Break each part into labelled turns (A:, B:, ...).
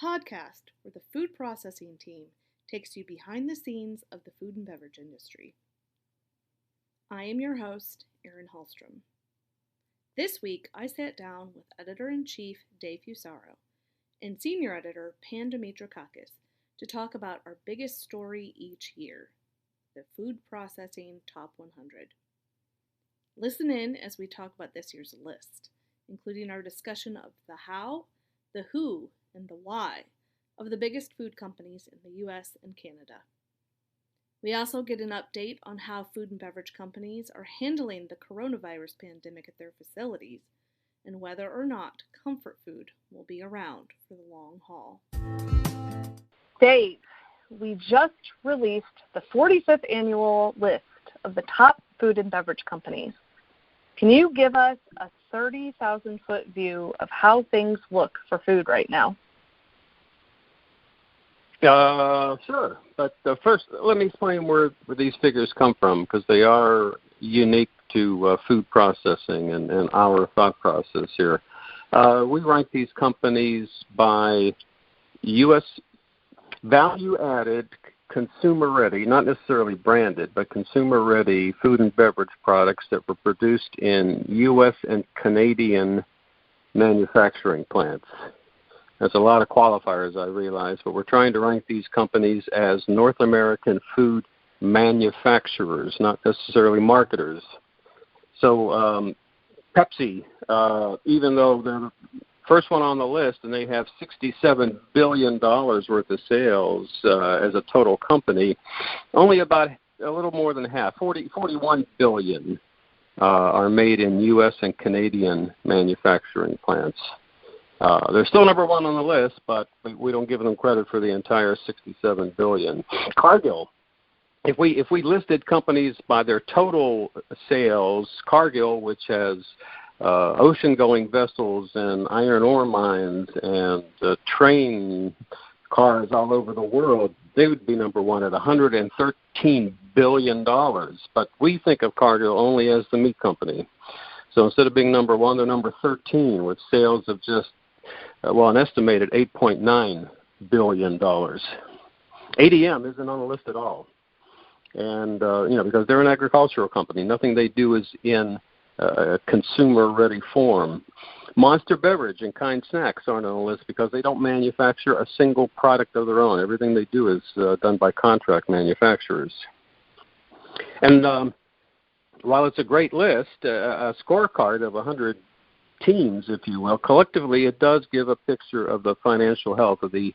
A: podcast where the food processing team takes you behind the scenes of the food and beverage industry. I am your host, Erin Hallstrom. This week, I sat down with Editor-in-Chief Dave Fusaro and Senior Editor Pan Demetrakakes to talk about our biggest story each year, the Food Processing Top 100. Listen in as we talk about this year's list, including our discussion of the how, the who, and the why of the biggest food companies in the U.S. and Canada. We also get an update on how food and beverage companies are handling the coronavirus pandemic at their facilities and whether or not comfort food will be around for the long haul.
B: Dave, we just released the 45th annual list of the top food and beverage companies. Can you give us a 30,000-foot view of how things look for food right now?
C: Sure. But first, let me explain where these figures come from, because they are unique to food processing and our thought process here. We rank these companies by U.S. value-added, consumer-ready, not necessarily branded, but consumer-ready food and beverage products that were produced in U.S. and Canadian manufacturing plants. There's a lot of qualifiers, I realize, but we're trying to rank these companies as North American food manufacturers, not necessarily marketers. So Pepsi, even though they're the first one on the list and they have $67 billion worth of sales as a total company, only about a little more than half, 41 billion, are made in U.S. and Canadian manufacturing plants. They're still number one on the list, but we don't give them credit for the entire $67 billion. Cargill, if we listed companies by their total sales, Cargill, which has ocean-going vessels and iron ore mines and train cars all over the world, they would be number one at $113 billion. But we think of Cargill only as the meat company. So instead of being number one, they're number 13 with sales of just an estimated $8.9 billion. ADM isn't on the list at all. And, because they're an agricultural company. Nothing they do is in consumer-ready form. Monster Beverage and Kind Snacks aren't on the list because they don't manufacture a single product of their own. Everything they do is done by contract manufacturers. And while it's a great list, a scorecard of 100 teams, if you will, collectively it does give a picture of the financial health of the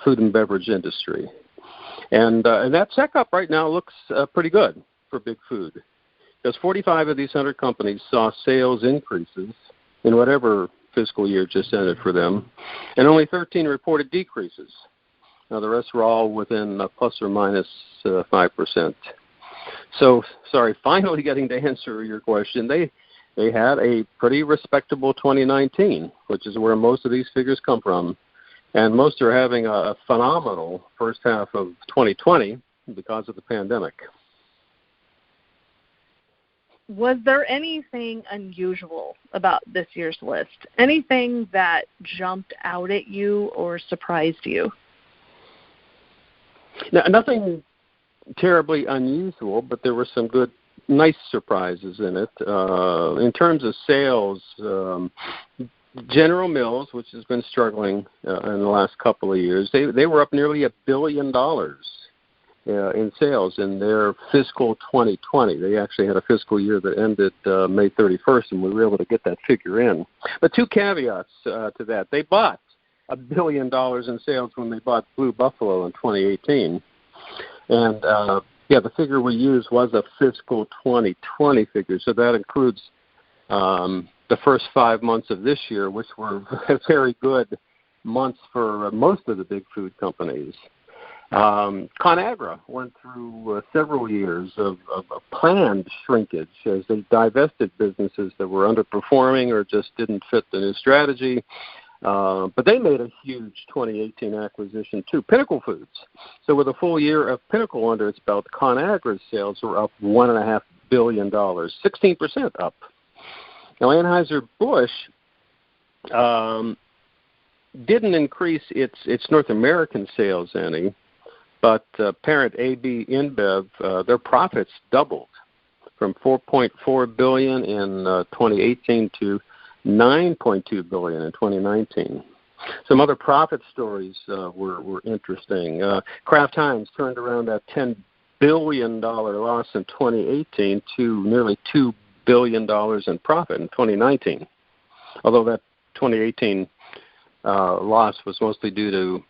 C: food and beverage industry. And that checkup right now looks pretty good for Big Food, because 45 of these 100 companies saw sales increases in whatever fiscal year just ended for them, and only 13 reported decreases. Now, the rest were all within plus or minus 5%. So, finally getting to answer your question, they had a pretty respectable 2019, which is where most of these figures come from. And most are having a phenomenal first half of 2020 because of the pandemic.
B: Was there anything unusual about this year's list? Anything that jumped out at you or surprised you?
C: Now, nothing terribly unusual, but there were some nice surprises in it. In terms of sales, General Mills, which has been struggling in the last couple of years, they were up nearly $1 billion in sales in their fiscal 2020. They actually had a fiscal year that ended May 31st, and we were able to get that figure in. But two caveats to that. They bought $1 billion in sales when they bought Blue Buffalo in 2018. And, the figure we used was a fiscal 2020 figure, so that includes the first 5 months of this year, which were very good months for most of the big food companies. ConAgra went through several years of planned shrinkage as they divested businesses that were underperforming or just didn't fit the new strategy. But they made a huge 2018 acquisition too, Pinnacle Foods. So with a full year of Pinnacle under its belt, ConAgra's sales were up $1.5 billion, 16% up. Now, Anheuser-Busch didn't increase its North American sales any, but parent AB InBev, their profits doubled from $4.4 billion in 2018 to $9.2 billion in 2019. Some other profit stories were interesting. Kraft Heinz turned around that $10 billion loss in 2018 to nearly $2 billion in profit in 2019, although that 2018 loss was mostly due to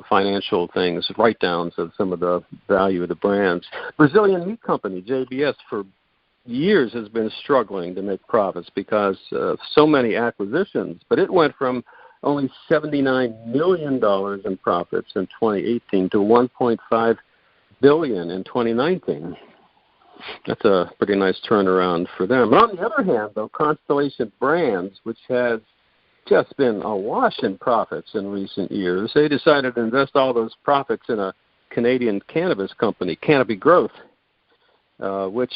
C: financial things, write-downs of some of the value of the brands. Brazilian meat company, JBS, for years has been struggling to make profits because of so many acquisitions, but it went from only $79 million in profits in 2018 to $1.5 billion in 2019. That's a pretty nice turnaround for them. But on the other hand, though, Constellation Brands, which has just been awash in profits in recent years, they decided to invest all those profits in a Canadian cannabis company, Canopy Growth, which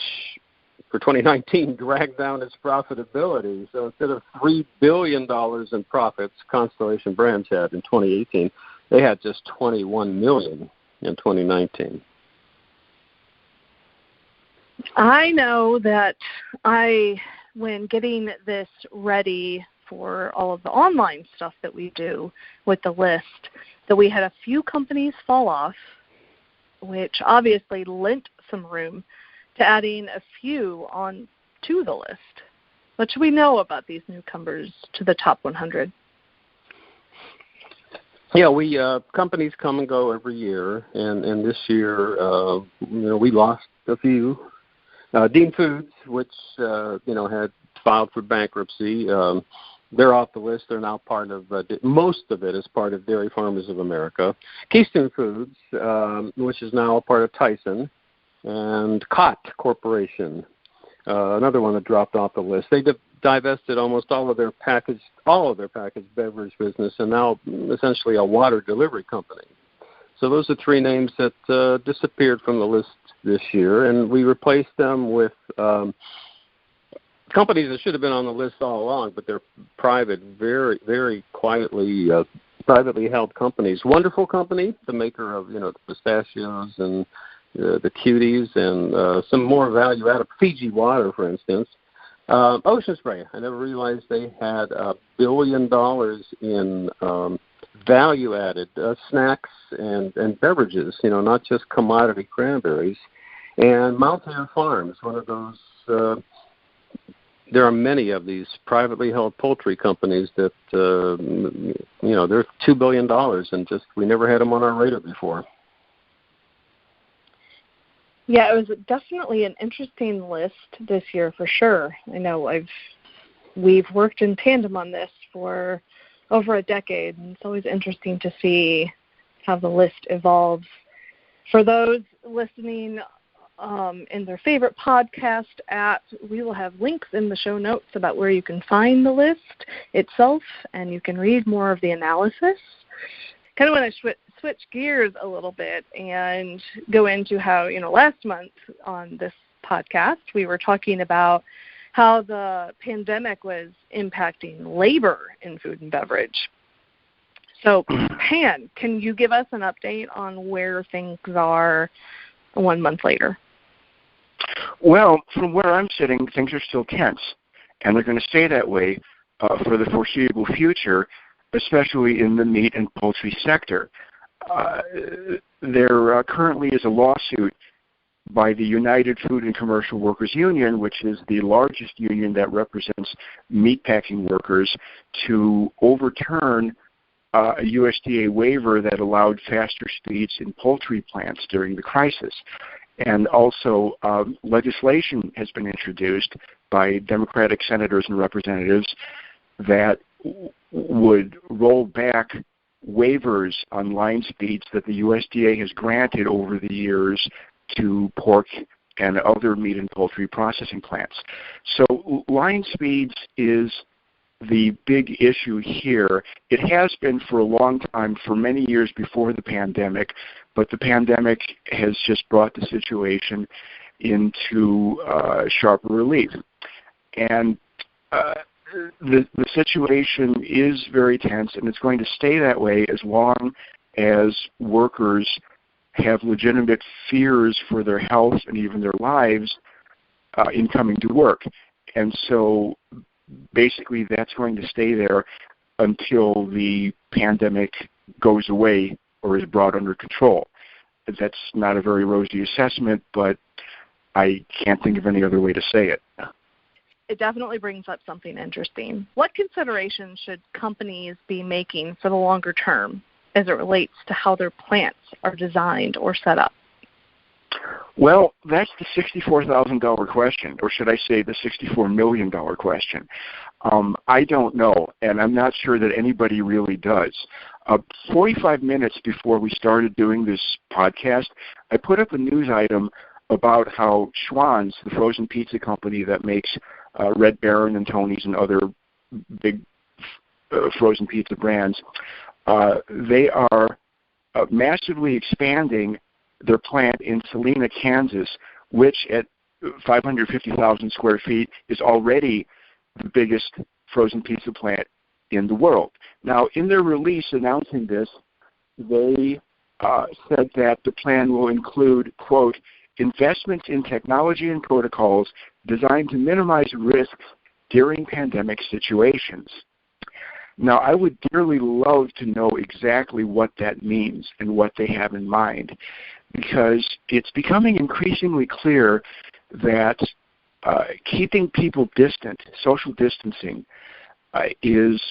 C: for 2019 dragged down its profitability. So instead of $3 billion in profits Constellation Brands had in 2018, they had just $21 million in 2019.
B: I know that when getting this ready for all of the online stuff that we do with the list, that we had a few companies fall off, which obviously lent some room to adding a few on to the list. What should we know about these newcomers to the top 100?
C: Yeah, we companies come and go every year, and this year, we lost a few. Dean Foods, which had filed for bankruptcy, they're off the list. They're now part of most of it is part of Dairy Farmers of America. Keystone Foods, which is now a part of Tyson, and Cott Corporation, another one that dropped off the list. They divested almost all of their packaged beverage business, and now essentially a water delivery company. So those are three names that disappeared from the list this year, and we replaced them with companies that should have been on the list all along, but they're private, very, very quietly privately held companies. Wonderful Company, the maker of the pistachios and the cuties and some more value-added Fiji water, for instance. Ocean Spray, I never realized they had $1 billion in value-added snacks and beverages, not just commodity cranberries. And Mount Air Farms, one of those, there are many of these privately held poultry companies that, they're $2 billion and just we never had them on our radar before.
B: Yeah, it was definitely an interesting list this year for sure. I know we've worked in tandem on this for over a decade, and it's always interesting to see how the list evolves. For those listening in their favorite podcast app, we will have links in the show notes about where you can find the list itself, and you can read more of the analysis. Kind of want to switch gears a little bit and go into how, last month on this podcast, we were talking about how the pandemic was impacting labor in food and beverage. So, Pan, can you give us an update on where things are 1 month later?
D: Well, from where I'm sitting, things are still tense, and they're going to stay that way for the foreseeable future, especially in the meat and poultry sector. There currently is a lawsuit by the United Food and Commercial Workers Union, which is the largest union that represents meatpacking workers, to overturn a USDA waiver that allowed faster speeds in poultry plants during the crisis. And also legislation has been introduced by Democratic senators and representatives that would roll back waivers on line speeds that the USDA has granted over the years to pork and other meat and poultry processing plants. So line speeds is the big issue here. It has been for a long time, for many years before the pandemic, but the pandemic has just brought the situation into sharper relief. And the situation is very tense, and it's going to stay that way as long as workers have legitimate fears for their health and even their lives in coming to work. And so basically that's going to stay there until the pandemic goes away or is brought under control. That's not a very rosy assessment, but I can't think of any other way to say it.
B: It definitely brings up something interesting. What considerations should companies be making for the longer term as it relates to how their plants are designed or set up?
D: Well, that's the $64,000 question, or should I say the $64 million question. I don't know, and I'm not sure that anybody really does. 45 minutes before we started doing this podcast, I put up a news item about how Schwan's, the frozen pizza company that makes Red Baron and Tony's and other big frozen pizza brands, they are massively expanding their plant in Salina, Kansas, which at 550,000 square feet is already the biggest frozen pizza plant in the world. Now, in their release announcing this, they said that the plan will include, quote, investments in technology and protocols designed to minimize risks during pandemic situations. Now, I would dearly love to know exactly what that means and what they have in mind, because it's becoming increasingly clear that keeping people distant, social distancing, is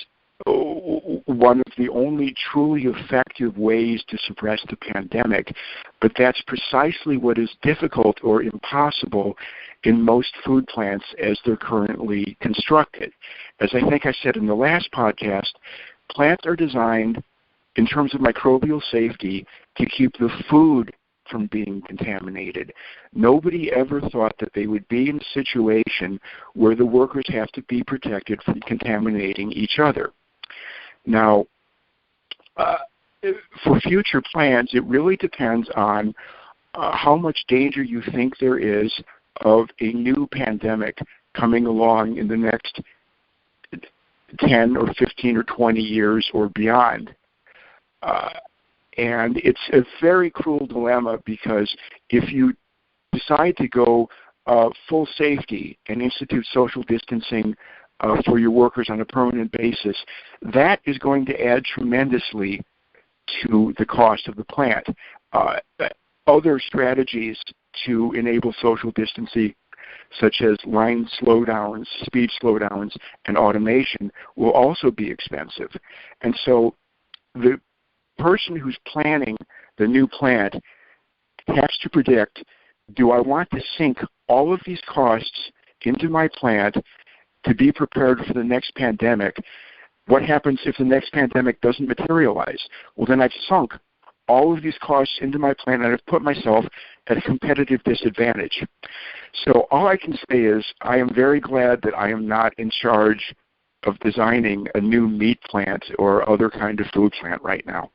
D: one of the only truly effective ways to suppress the pandemic, but that's precisely what is difficult or impossible in most food plants as they're currently constructed. As I think I said in the last podcast, plants are designed in terms of microbial safety to keep the food from being contaminated. Nobody ever thought that they would be in a situation where the workers have to be protected from contaminating each other. Now, for future plans, it really depends on how much danger you think there is of a new pandemic coming along in the next 10 or 15 or 20 years or beyond. And it's a very cruel dilemma, because if you decide to go full safety and institute social distancing for your workers on a permanent basis, that is going to add tremendously to the cost of the plant. Other strategies to enable social distancing, such as line slowdowns, speed slowdowns, and automation, will also be expensive. And so the person who's planning the new plant has to predict, do I want to sink all of these costs into my plant to be prepared for the next pandemic? What happens if the next pandemic doesn't materialize? Well, then I've sunk all of these costs into my plant, and I've put myself at a competitive disadvantage. So all I can say is I am very glad that I am not in charge of designing a new meat plant or other kind of food plant right now.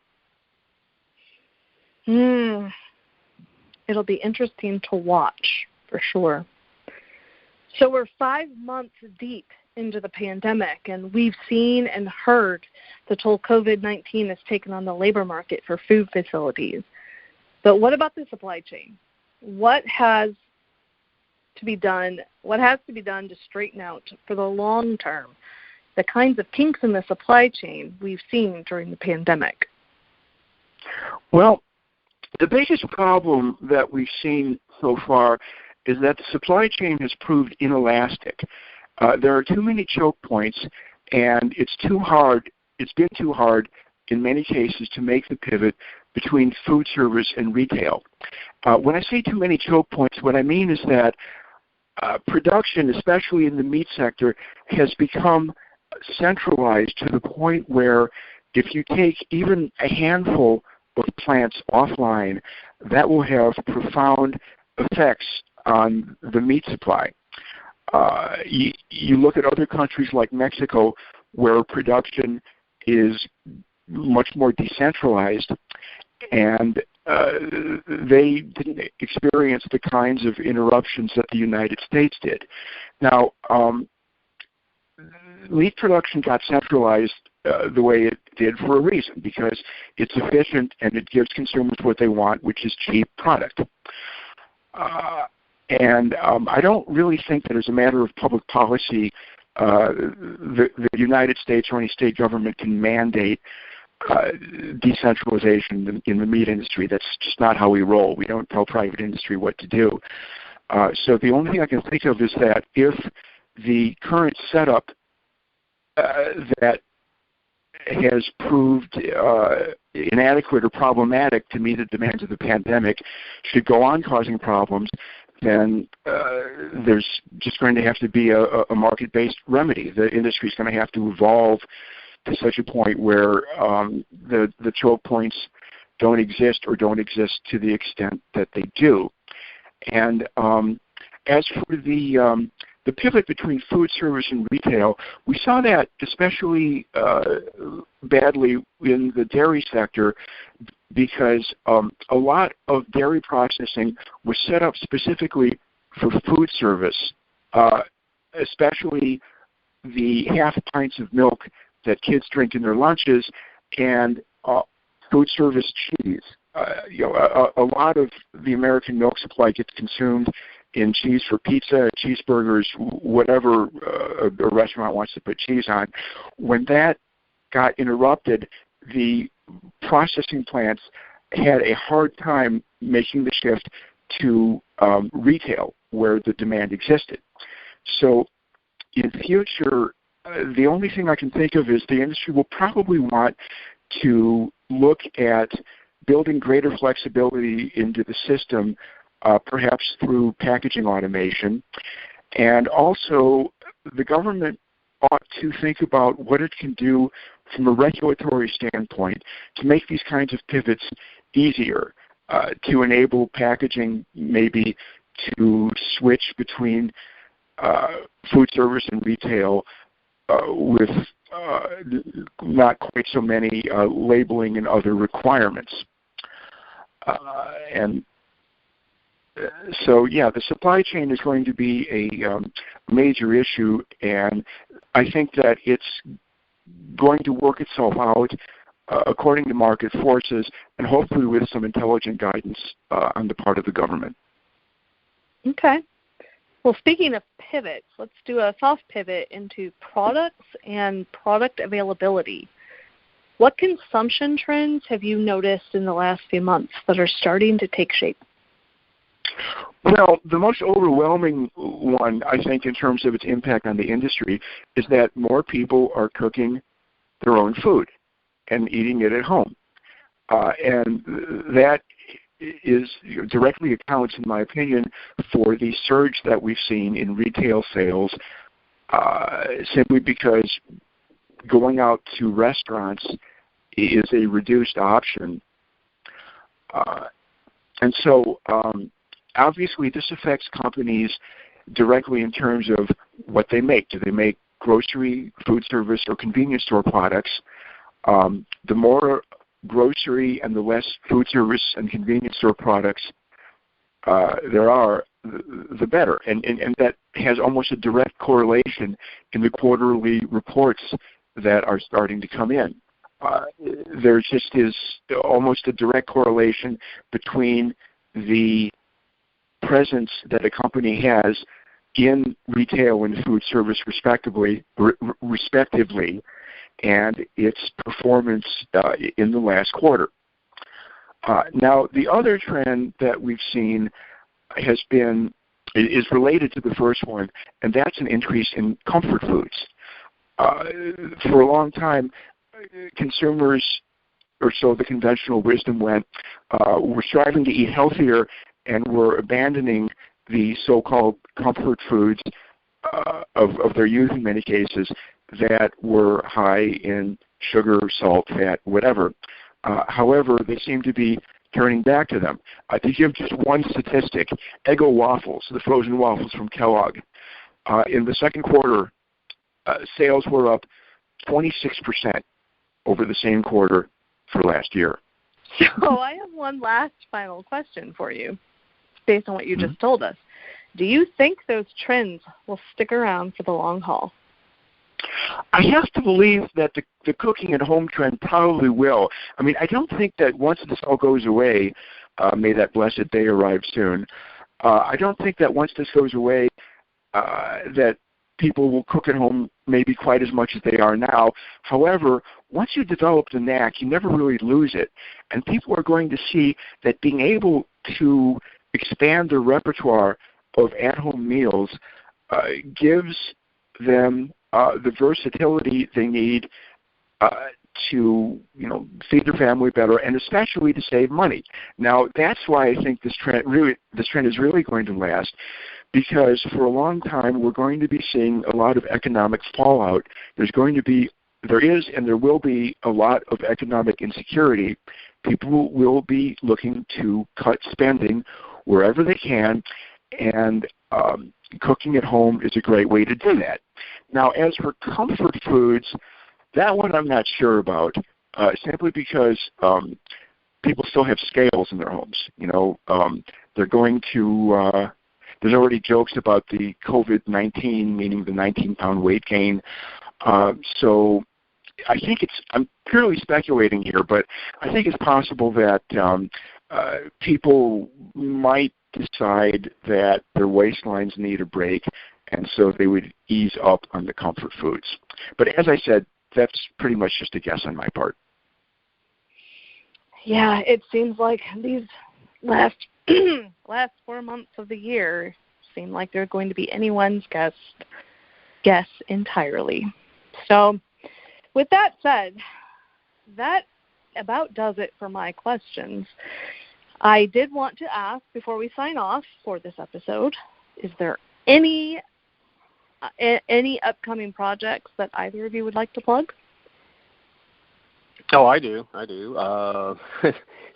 B: It'll be interesting to watch, for sure. So we're 5 months deep into the pandemic, and we've seen and heard the toll COVID-19 has taken on the labor market for food facilities. But what about the supply chain? What has to be done to straighten out for the long term the kinds of kinks in the supply chain we've seen during the pandemic?
D: Well, the biggest problem that we've seen so far is that the supply chain has proved inelastic. There are too many choke points, and it's been too hard in many cases to make the pivot between food service and retail. When I say too many choke points, what I mean is that production, especially in the meat sector, has become centralized to the point where if you take even a handful of plants offline, that will have profound effects on the meat supply. You look at other countries like Mexico, where production is much more decentralized, and they didn't experience the kinds of interruptions that the United States did. Now, meat production got centralized the way it did for a reason, because it's efficient and it gives consumers what they want, which is cheap product. And I don't really think that as a matter of public policy, the United States or any state government can mandate decentralization in the meat industry. That's just not how we roll. We don't tell private industry what to do. So the only thing I can think of is that if the current setup that has proved inadequate or problematic to meet the demands of the pandemic should go on causing problems, then there's just going to have to be a market-based remedy. The industry is going to have to evolve to such a point where the choke points don't exist or don't exist to the extent that they do. And as for the pivot between food service and retail, we saw that especially badly in the dairy sector, because a lot of dairy processing was set up specifically for food service, especially the half pints of milk that kids drink in their lunches and food service cheese. A lot of the American milk supply gets consumed in cheese for pizza, cheeseburgers, whatever a restaurant wants to put cheese on. When that got interrupted, the processing plants had a hard time making the shift to retail where the demand existed. So in future, the only thing I can think of is the industry will probably want to look at building greater flexibility into the system, perhaps through packaging automation. And also, the government ought to think about what it can do from a regulatory standpoint to make these kinds of pivots easier, to enable packaging maybe to switch between food service and retail with not quite so many labeling and other requirements. And so, yeah, the supply chain is going to be a major issue, and I think that it's going to work itself out according to market forces, and hopefully with some intelligent guidance on the part of the government.
B: Okay. Well, speaking of pivots, let's do a soft pivot into products and product availability. What consumption trends have you noticed in the last few months that are starting to take shape?
D: Well, the most overwhelming one, I think, in terms of its impact on the industry, is that more people are cooking their own food and eating it at home. And that is directly accounts, in my opinion, for the surge that we've seen in retail sales, simply because going out to restaurants is a reduced option. And so obviously this affects companies directly in terms of what they make. Do they make grocery, food service, or convenience store products? The more grocery and the less food service and convenience store products there are, the better. And that has almost a direct correlation in the quarterly reports that are starting to come in. There just is almost a direct correlation between the presence that a company has in retail and food service respectively, and its performance in the last quarter. Now, the other trend that we've seen is related to the first one, and that's an increase in comfort foods. For a long time, consumers, or so the conventional wisdom went, were striving to eat healthier and were abandoning the so-called comfort foods of their youth in many cases that were high in sugar, salt, fat, whatever. However, they seem to be turning back to them. To give just one statistic, Eggo waffles, the frozen waffles from Kellogg, in the second quarter, sales were up 26% over the same quarter for last year.
B: So I have one last final question for you, based on what you just told us. Do you think those trends will stick around for the long haul?
D: I have to believe that the cooking at home trend probably will. I mean, I don't think that once this all goes away, may that blessed day arrive soon, I don't think that once this goes away, that people will cook at home maybe quite as much as they are now. However, once you develop the knack, you never really lose it. And people are going to see that being able to expand their repertoire of at-home meals gives them the versatility they need to feed their family better, and especially to save money. Now, that's why I think this trend is really going to last, because for a long time we're going to be seeing a lot of economic fallout. There is and there will be a lot of economic insecurity. People will be looking to cut spending wherever they can, and cooking at home is a great way to do that. Now, as for comfort foods, that one I'm not sure about, simply because people still have scales in their homes. They're going to, there's already jokes about the COVID-19, meaning the 19-pound weight gain. So I think I'm purely speculating here, but I think it's possible that people might decide that their waistlines need a break, and so they would ease up on the comfort foods. But as I said, that's pretty much just a guess on my part.
B: Yeah, it seems like these last 4 months of the year seem like they're going to be anyone's guess entirely. So with that said, that about does it for my questions. I did want to ask, before we sign off for this episode, is there any upcoming projects that either of you would like to plug?
C: Oh, I do.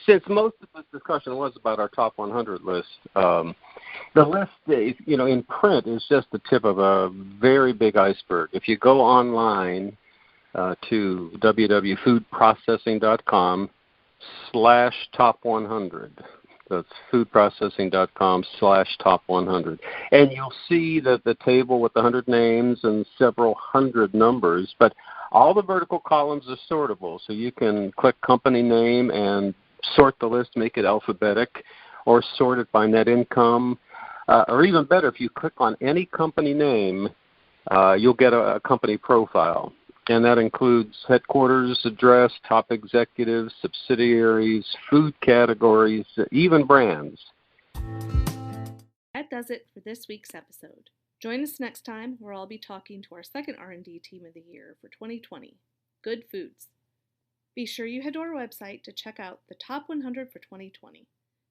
C: Since most of this discussion was about our top 100 list, the list, in print is just the tip of a very big iceberg. If you go online to www.foodprocessing.com/top100. That's foodprocessing.com/top100. And you'll see the table with 100 names and several hundred numbers, but all the vertical columns are sortable, so you can click company name and sort the list, make it alphabetic, or sort it by net income. Or even better, if you click on any company name, you'll get a company profile. And that includes headquarters address, top executives, subsidiaries, food categories, even brands.
A: That does it for this week's episode. Join us next time, where I'll be talking to our second R&D team of the year for 2020, Good Foods. Be sure you head to our website to check out the top 100 for 2020.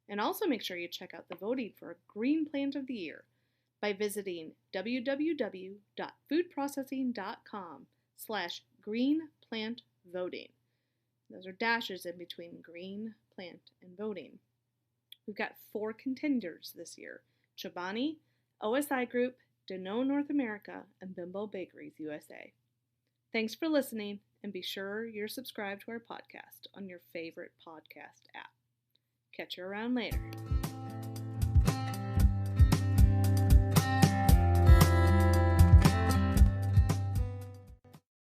A: And also make sure you check out the voting for a Green Plant of the Year by visiting www.foodprocessing.com/greenplantvoting. Those are dashes in between green, plant, and voting. We've got 4 contenders this year: Chobani, OSI Group, Danone North America, and Bimbo Bakeries USA. Thanks for listening, and be sure you're subscribed to our podcast on your favorite podcast app. Catch you around later.